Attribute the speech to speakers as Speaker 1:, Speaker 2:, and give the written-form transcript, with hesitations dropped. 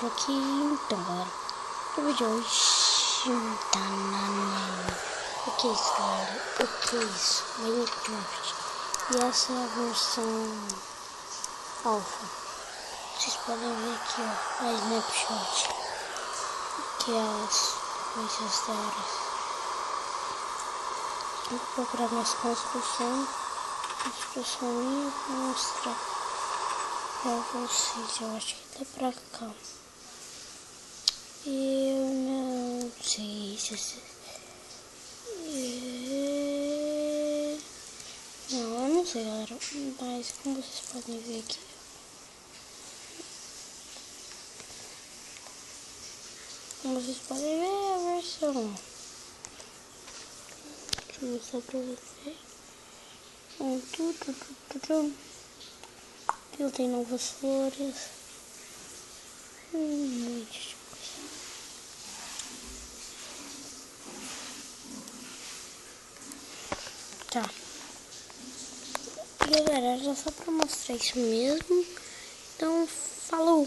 Speaker 1: por aqui. Então, galera, no vídeo de hoje tá o que é isso, galera? O que é isso? Minecraft. E essa é a versão alpha. Vocês podem ver aqui, ó, a snapshot, que é as coisas da hora. Vou procurar minhas construções minha pra mostrar pra vocês. Eu acho que tá pra cá. Eu não sei se... Não, eu não sei, galera. Mas como vocês podem ver aqui, como vocês podem ver, é a versão. Deixa eu mostrar pra vocês. Eu tenho novas flores. Muita coisa. Tá. Galera, era só pra mostrar isso mesmo. Então, falou!